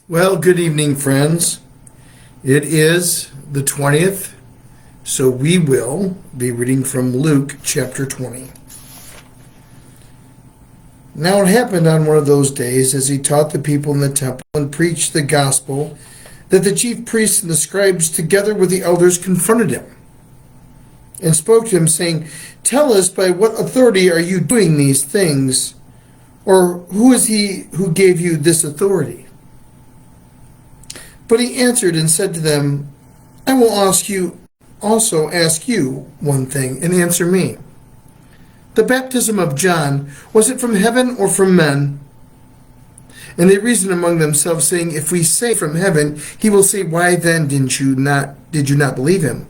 Well, good evening, friends. It is the 20th, so we will be reading from Luke chapter 20. Now it happened on one of those days, as he taught the people in the temple and preached the gospel, that the chief priests and the scribes, together with the elders, confronted him and spoke to him, saying, "Tell us, by what authority are you doing these things? Or who is he who gave you this authority?" But he answered and said to them, "I will ask you one thing, and answer me. The baptism of John, was it from heaven or from men?" And they reasoned among themselves, saying, "If we say from heaven, he will say, why then did you not believe him?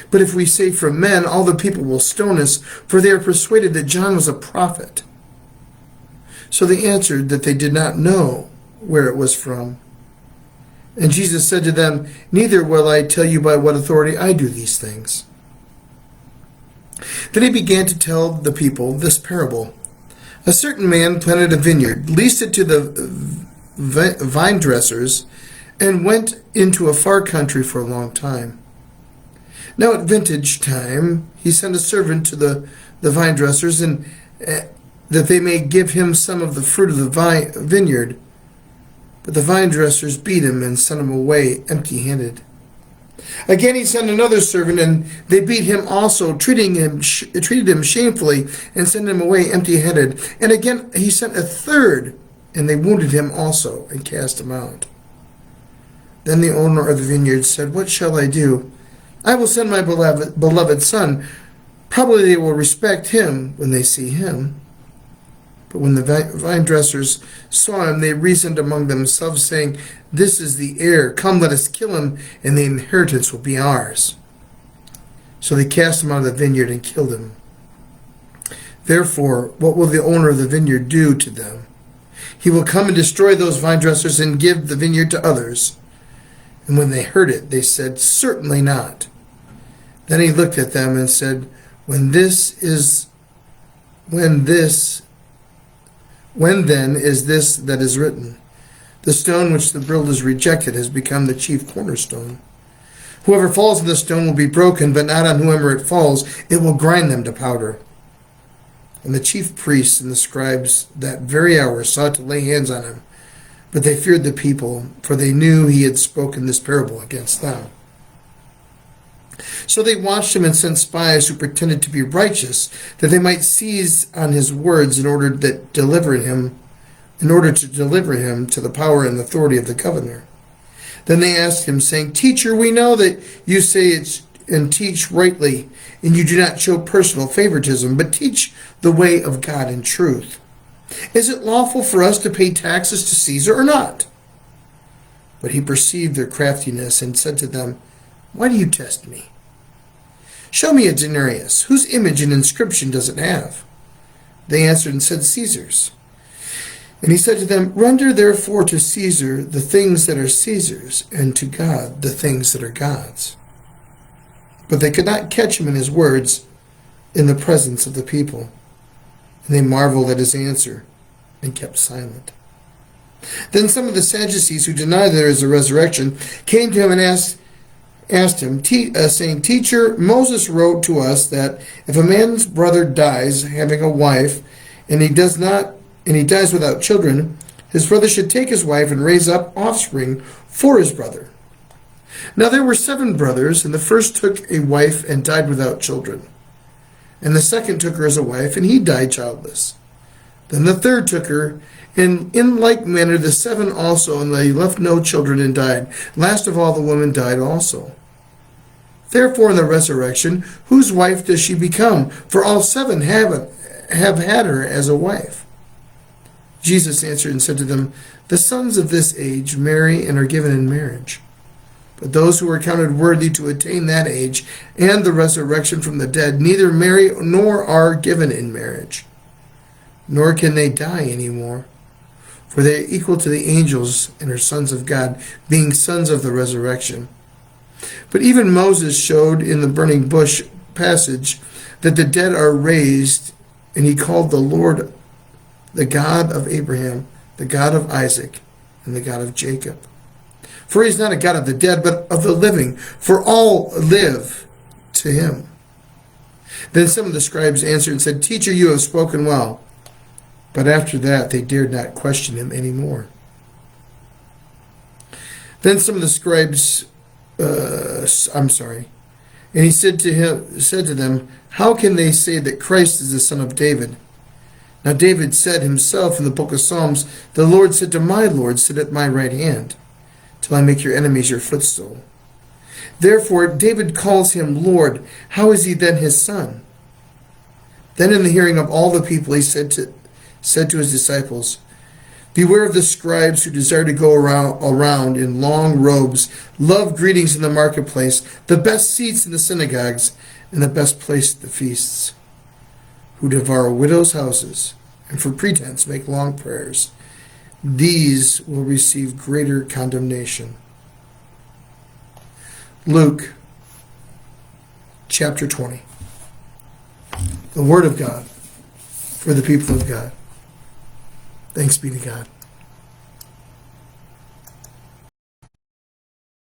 But if we say from men, all the people will stone us, for they are persuaded that John was a prophet." So they answered that they did not know where it was from. And Jesus said to them, "Neither will I tell you by what authority I do these things." Then he began to tell the people this parable. A certain man planted a vineyard, leased it to the vine dressers, and went into a far country for a long time. Now at vintage time, he sent a servant to the vine dressers, and that they may give him some of the fruit of the vineyard. But the vine dressers beat him and sent him away empty-handed. Again he sent another servant, and they beat him also, treated him shamefully, and sent him away empty-handed. And again he sent a third, and they wounded him also, and cast him out. Then the owner of the vineyard said, "What shall I do? I will send my beloved son. Probably they will respect him when they see him." But when the vine dressers saw him, they reasoned among themselves, saying, "This is the heir. Come, let us kill him, and the inheritance will be ours." So they cast him out of the vineyard and killed him. Therefore, what will the owner of the vineyard do to them? He will come and destroy those vine dressers and give the vineyard to others. And when they heard it, they said, "Certainly not." Then he looked at them and said, When then is this that is written? The stone which the builders rejected has become the chief cornerstone. Whoever falls on the stone will be broken, but not on whoever it falls. It will grind them to powder. And the chief priests and the scribes that very hour sought to lay hands on him, but they feared the people, for they knew he had spoken this parable against them. So they watched him and sent spies who pretended to be righteous, that they might seize on his words in order to deliver him to the power and authority of the governor. Then they asked him, saying, "Teacher, we know that you say it and teach rightly, and you do not show personal favoritism, but teach the way of God in truth. Is it lawful for us to pay taxes to Caesar or not?" But he perceived their craftiness and said to them, "Why do you test me? Show me a denarius. Whose image and inscription does it have?" They answered and said, "Caesar's." And he said to them, "Render therefore to Caesar the things that are Caesar's, and to God the things that are God's." But they could not catch him in his words in the presence of the people. And they marveled at his answer and kept silent. Then some of the Sadducees who deny there is a resurrection came to him and asked him, saying, "Teacher, Moses wrote to us that if a man's brother dies, having a wife, and he dies without children, his brother should take his wife and raise up offspring for his brother. Now there were 7 brothers, and the first took a wife and died without children. And the second took her as a wife, and he died childless. Then the third took her, and in like manner the 7 also, and they left no children and died. Last of all the woman died also. Therefore in the resurrection, whose wife does she become? For all 7 have had her as a wife." Jesus answered and said to them, "The sons of this age marry and are given in marriage. But those who are counted worthy to attain that age and the resurrection from the dead neither marry nor are given in marriage. Nor can they die any more, for they are equal to the angels and are sons of God, being sons of the resurrection. But even Moses showed in the burning bush passage that the dead are raised, and he called the Lord the God of Abraham, the God of Isaac, and the God of Jacob. For he is not a God of the dead, but of the living, for all live to him. Then some of the scribes answered and said, Teacher, you have spoken well. But after that they dared not question him any more. Then some of the scribes, and he said to them, How can they say that Christ is the son of David? Now David said himself in the book of Psalms, The Lord said to my Lord, Sit at my right hand, till I make your enemies your footstool. Therefore David calls him Lord. How is he then his son? Then in the hearing of all the people he said to his disciples, Beware of the scribes who desire to go around in long robes, love greetings in the marketplace, the best seats in the synagogues, and the best place at the feasts, who devour widows' houses, and for pretense make long prayers. These will receive greater condemnation. Luke chapter 20. The Word of God for the people of God. Thanks be to God.